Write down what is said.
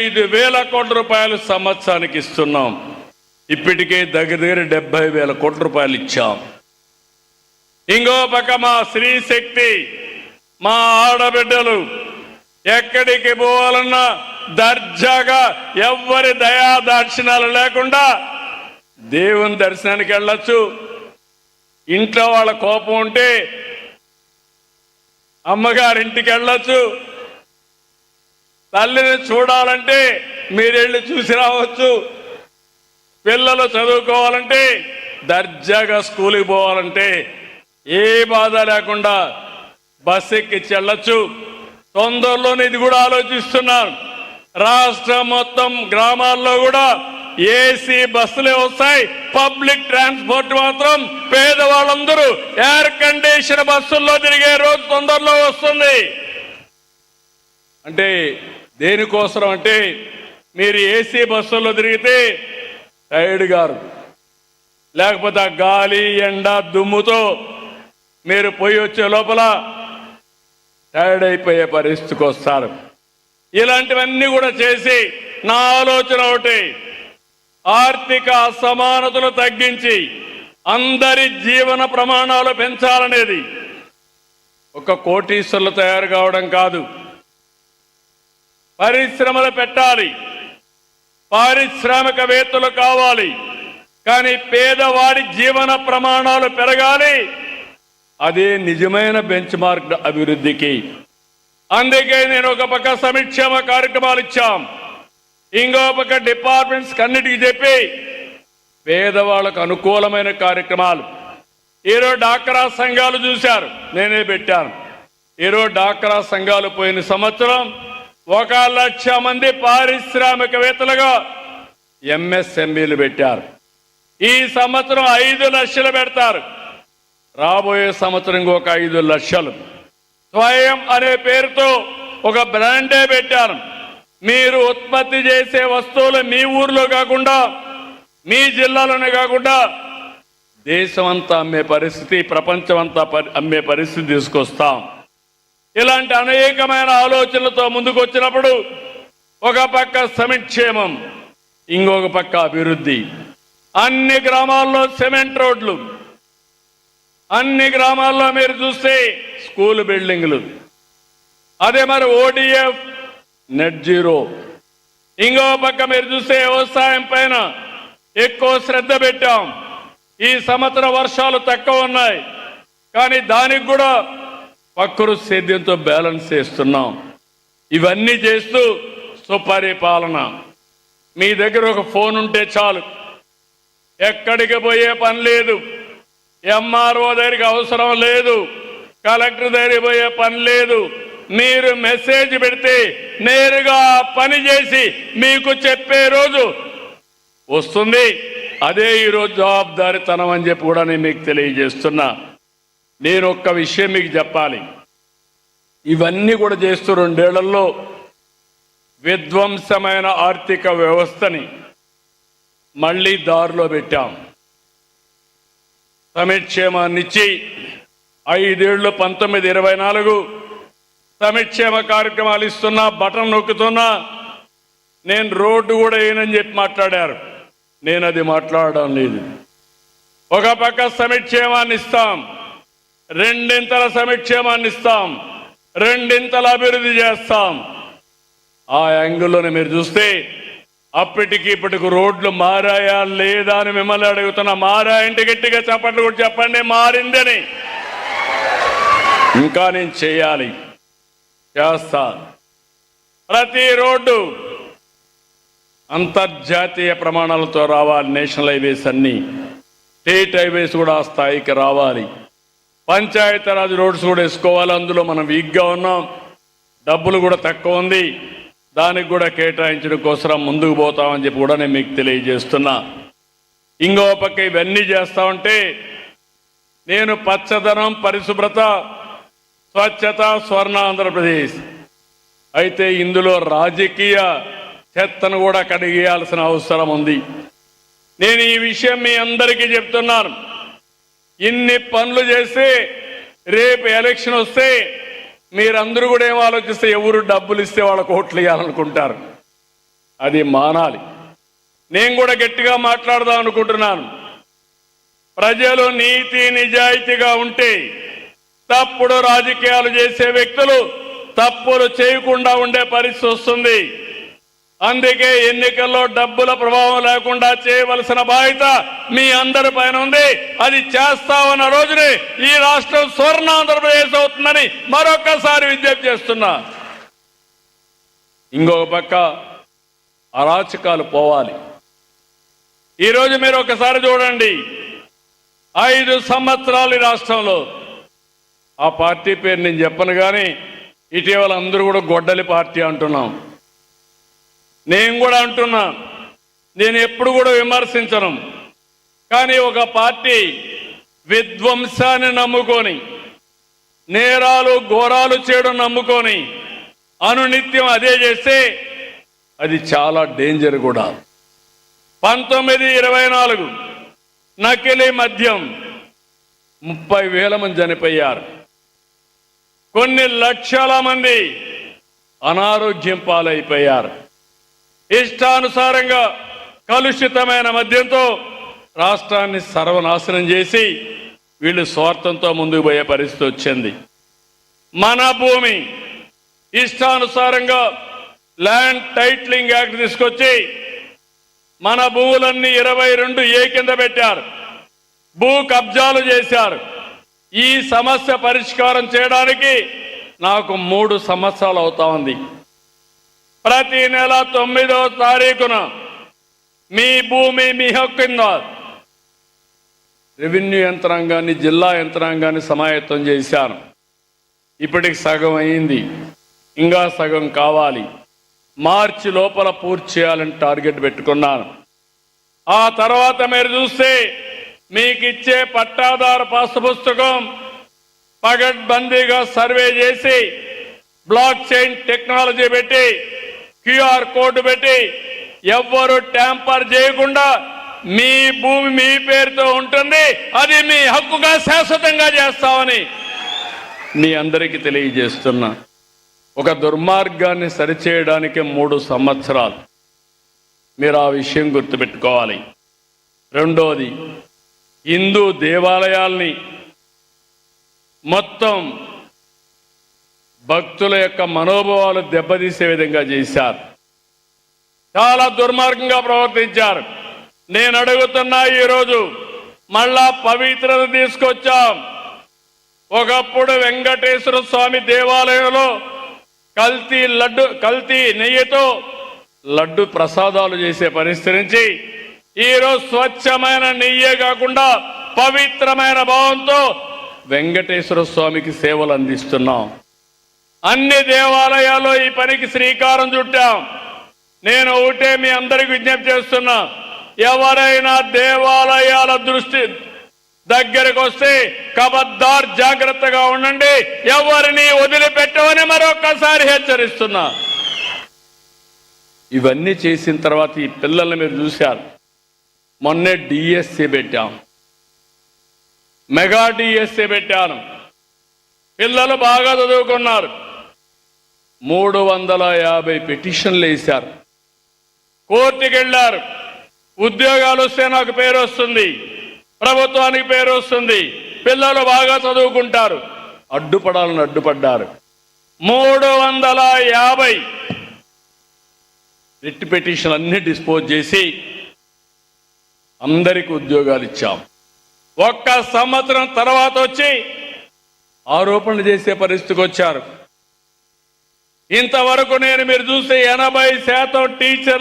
5,000 కోట్ల రూపాయలు సంవత్సరానికి ఇస్తున్నాం. ఇప్పటికే దగ్గర 70,000 కోట్ల రూపాయలు ఇచ్చాం. ఇంకో పక్క మా స్త్రీ శక్తి, మా ఆడబిడ్డలు ఎక్కడికి పోవాలన్నా దర్జాగా ఎవ్వరి దయా దాక్షిణాలు లేకుండా దేవుని దర్శనానికి వెళ్ళొచ్చు. ఇంట్లో వాళ్ళ కోపం ఉంటే అమ్మగారింటికి వెళ్ళొచ్చు. తల్లిని చూడాలంటే మీరెళ్ళి చూసి రావచ్చు. పిల్లలు చదువుకోవాలంటే దర్జాగా స్కూల్కి పోవాలంటే ఏ బాధ లేకుండా బస్ ఎక్కించి వెళ్ళొచ్చు. తొందరలోనే ఇది కూడా ఆలోచిస్తున్నాను. రాష్ట్రం మొత్తం గ్రామాల్లో కూడా ఏసీ బస్సులే వస్తాయి. పబ్లిక్ ట్రాన్స్పోర్ట్ మాత్రం పేదవాళ్ళందరూ ఎయిర్ కండిషన్ బస్సుల్లో తిరిగే రోజు తొందరలో వస్తుంది. అంటే దేనికోసం అంటే మీరు ఏసీ బస్సుల్లో తిరిగితే టైర్డ్ గారు, లేకపోతే ఆ గాలి ఎండ దుమ్ముతో మీరు పోయి వచ్చే లోపల టైర్డ్ అయిపోయే పరిస్థితికి వస్తారు. ఇలాంటివన్నీ కూడా చేసి నా ఆలోచన ఒకటి, ఆర్థిక అసమానతలు తగ్గించి అందరి జీవన ప్రమాణాలు పెంచాలనేది. ఒక కోటీశ్వరులు తయారు కావడం కాదు, పరిశ్రమలు పెట్టాలి, పారిశ్రామికవేత్తలు కావాలి. కానీ పేదవాడి జీవన ప్రమాణాలు పెరగాలి. అదే నిజమైన బెంచ్ మార్క్ అభివృద్ధికి. అందుకే నేను ఒక పక్క సంక్షేమ కార్యక్రమాలు ఇచ్చాం, ఇంకో పక్క డిపార్ట్మెంట్స్ అన్నిటికీ చెప్పి పేదవాళ్లకు అనుకూలమైన కార్యక్రమాలు. ఈరోజు డాక్రా సంఘాలు చూశారు, నేనే పెట్టాను. ఈరోజు డాక్రా సంఘాలు పోయిన సంవత్సరం 1,00,000 మంది పారిశ్రామికవేత్తలుగా ఎంఎస్ఎంఈలు పెట్టారు. ఈ సంవత్సరం 5 లక్షలు పెడతారు. రాబోయే సంవత్సరం ఇంకొక 5 లక్షలు. స్వయం అనే పేరుతో ఒక బ్రాండే పెట్టారు. మీరు ఉత్పత్తి చేసే వస్తువులు మీ ఊర్లో కాకుండా, మీ జిల్లాలోనే కాకుండా దేశమంతా అమ్మే పరిస్థితి, ప్రపంచమంతా అమ్మే పరిస్థితి తీసుకొస్తాం. ఇలాంటి అనేకమైన ఆలోచనలతో ముందుకు వచ్చినప్పుడు ఒక పక్క సంక్షేమం, ఇంకొక పక్క అభివృద్ధి. అన్ని గ్రామాల్లో సిమెంట్ రోడ్లు, అన్ని గ్రామాల్లో మీరు చూస్తే స్కూల్ బిల్డింగ్లు, అదే మరి ఓడిఎఫ్ నెట్ జీరో. ఇంకో పక్క మీరు చూస్తే వ్యవసాయం పైన ఎక్కువ శ్రద్ధ పెట్టాం. ఈ సంవత్సరం వర్షాలు తక్కువ ఉన్నాయి, కానీ దానికి కూడా ప్రకృతి సేద్యంతో బ్యాలెన్స్ చేస్తున్నాం. ఇవన్నీ చేస్తూ సుపరిపాలన. మీ దగ్గర ఒక ఫోన్ ఉంటే చాలు, ఎక్కడికి పోయే పని లేదు, ఎంఆర్ఓ దగ్గరికి అవసరం లేదు, కలెక్టర్ దగ్గరికి పోయే పని లేదు. మీరు మెసేజ్ పెడితే నేరుగా పని చేసి మీకు చెప్పే రోజు వస్తుంది. అదే ఈరోజు జవాబుదారీతనం అని చెప్పి కూడా నేను మీకు తెలియజేస్తున్నా. నేను ఒక్క విషయం మీకు చెప్పాలి, ఇవన్నీ కూడా చేస్తూ 2 ఏళ్లలో విధ్వంసమైన ఆర్థిక వ్యవస్థని మళ్ళీ దారిలో పెట్టాం. సంక్షేమాన్నిచ్చి 5 ఏళ్ళు 1924 సంక్షేమ కార్యక్రమాలు ఇస్తున్నా, బటన్ నొక్కుతున్నా. నేను రోడ్డు కూడా వేయనని చెప్పి మాట్లాడారు. నేను అది మాట్లాడడం లేదు. ఒక పక్క సంక్షేమాన్ని ఇస్తాం, 2 సంక్షేమాన్ని ఇస్తాం, 2 అభివృద్ధి చేస్తాం. ఆ యాంగిల్లోనే మీరు చూస్తే అప్పటికి ఇప్పటికి రోడ్లు మారాయా లేదా అని మిమ్మల్ని అడుగుతున్నా. మారాయంటే గట్టిగా చప్పట్లు కూడా చెప్పండి మారిందని. ఇంకా నేను చేయాలి, చేస్తా. ప్రతి రోడ్డు అంతర్జాతీయ ప్రమాణాలతో రావాలి. నేషనల్ హైవేస్ అన్ని, స్టేట్ హైవేస్ కూడా ఆ స్థాయికి రావాలి. పంచాయతీరాజ్ రోడ్స్ కూడా వేసుకోవాలి. అందులో మనం వీక్గా ఉన్నాం, డబ్బులు కూడా తక్కువ ఉంది. దానికి కూడా కేటాయించడం కోసం ముందుకు పోతామని చెప్పి కూడా నేను మీకు తెలియజేస్తున్నా. ఇంకో పక్క ఇవన్నీ చేస్తా ఉంటే నేను పచ్చదనం, పరిశుభ్రత, స్వచ్ఛత, స్వర్ణ ఆంధ్రప్రదేశ్. అయితే ఇందులో రాజకీయ చెత్తను కూడా కడిగేయాల్సిన అవసరం ఉంది. నేను ఈ విషయం మీ అందరికీ చెప్తున్నాను. ఇన్ని పనులు చేస్తే రేపు ఎలక్షన్ వస్తే మీరందరూ కూడా ఏం ఆలోచిస్తే ఎవరు డబ్బులు ఇస్తే వాళ్ళకు ఓట్లు వేయాలనుకుంటారు. అది మానాలి. నేను కూడా గట్టిగా మాట్లాడదాం అనుకుంటున్నాను. ప్రజలు నీతి నిజాయితీగా ఉంటే తప్పుడు రాజకీయాలు చేసే వ్యక్తులు తప్పులు చేయకుండా ఉండే పరిస్థితి వస్తుంది. అందుకే ఎన్నికల్లో డబ్బుల ప్రభావం లేకుండా చేయవలసిన బాధ్యత మీ అందరి పైన ఉంది. అది చేస్తామన్న రోజునే ఈ రాష్ట్రం స్వర్ణాంధ్రప్రదేశ్ అవుతుందని మరొకసారి విజ్ఞప్తి చేస్తున్నా. ఇంకొక పక్క అరాచకాలు పోవాలి. ఈరోజు మీరు ఒకసారి చూడండి, 5 సంవత్సరాలు ఈ రాష్ట్రంలో, ఆ పార్టీ పేరు నేను చెప్పను కానీ ఇటీవల అందరూ కూడా గొడ్డలి పార్టీ అంటున్నాం. నేను కూడా అంటున్నా, నేను ఎప్పుడు కూడా విమర్శించను. కానీ ఒక పార్టీ విధ్వంసాన్ని నమ్ముకొని, నేరాలు ఘోరాలు చేయడం నమ్ముకొని అనునిత్యం అదే చేస్తే అది చాలా డేంజర్ కూడా. 1924 నకిలీ మద్యం 30,000 మంది చనిపోయారు. కొన్ని లక్షల మంది అనారోగ్యం పాలైపోయారు. ఇష్టానుసారంగా కలుషితమైన మద్యంతో రాష్ట్రాన్ని సర్వనాశనం చేసి వీళ్ళు స్వార్థంతో ముందుకు పోయే పరిస్థితి వచ్చింది. మన భూమి ఇష్టానుసారంగా ల్యాండ్ టైటిలింగ్ యాక్ట్ తీసుకొచ్చి మన భూములన్నీ 22A కింద పెట్టారు. భూ కబ్జాలు చేశారు. ఈ సమస్య పరిష్కారం చేయడానికి నాకు 3 సంవత్సరాలు అవుతా ఉంది. ప్రతి నెల 9వ తారీఖున మీ భూమి మీ హక్కు కింద రెవెన్యూ యంత్రాంగాన్ని, జిల్లా యంత్రాంగాన్ని సమాయత్తం చేశాను. ఇప్పటికి సగం అయింది, ఇంకా సగం కావాలి. మార్చి లోపల పూర్తి చేయాలని టార్గెట్ పెట్టుకున్నాను. ఆ తర్వాత మీరు చూస్తే మీకు ఇచ్చే పట్టాదారు పాస్ పుస్తకం పగడ్బందీగా సర్వే చేసి బ్లాక్ చైన్ టెక్నాలజీ పెట్టి QR కోడ్ పెట్టి ఎవ్వరు ట్యాంపర్ చేయకుండా మీ భూమి మీ పేరుతో ఉంటుంది. అది మీ హక్కుగా శాశ్వతంగా చేస్తామని మీ అందరికీ తెలియజేస్తున్నా. ఒక దుర్మార్గాన్ని సరిచేయడానికి 3 సంవత్సరాలు. మీరు ఆ విషయం గుర్తుపెట్టుకోవాలి. రెండోది, హిందూ దేవాలయాల్ని మొత్తం భక్తుల యొక్క మనోభావాలు దెబ్బతీసే విధంగా చేశారు. చాలా దుర్మార్గంగా ప్రవర్తించారు. నేను అడుగుతున్నా, ఈరోజు మళ్ళా పవిత్రత తీసుకొచ్చాం. ఒకప్పుడు వెంకటేశ్వర స్వామి దేవాలయంలో కల్తీ నెయ్యితో లడ్డు ప్రసాదాలు చేసే పరిస్థితి నుంచి ఈరోజు స్వచ్ఛమైన నెయ్యే కాకుండా పవిత్రమైన భావంతో వెంకటేశ్వర స్వామికి సేవలు అందిస్తున్నాం. అన్ని దేవాలయాల్లో ఈ పనికి శ్రీకారం చుట్టాం. నేను ఒకటే మీ అందరికి విజ్ఞప్తి చేస్తున్నా, ఎవరైనా దేవాలయాల దృష్టి దగ్గరకు వస్తే కబద్దార్ జాగ్రత్తగా ఉండండి, ఎవరిని వదిలిపెట్టమని మరొక్కసారి హెచ్చరిస్తున్నా. ఇవన్నీ చేసిన తర్వాత ఈ పిల్లల్ని మీరు చూశారు. మొన్నే డిఎస్సి పెట్టాం, మెగా డిఎస్సి పెట్టాను. పిల్లలు బాగా చదువుకున్నారు. 350 పిటిషన్లు వేశారు. కోర్టుకి వెళ్ళారు. ఉద్యోగాలు వస్తే నాకు పేరు వస్తుంది, ప్రభుత్వానికి పేరు వస్తుంది, పిల్లలు బాగా చదువుకుంటారు. అడ్డుపడాలని అడ్డుపడ్డారు. 350 రిట్ పిటిషన్ అన్ని డిస్పోజ్ చేసి అందరికీ ఉద్యోగాలు ఇచ్చాం. 1 సంవత్సరం తర్వాత వచ్చి ఆరోపణలు చేసే పరిస్థితికి వచ్చారు. ఇంతవరకు మీరు చూస్తే 80% టీచర్లు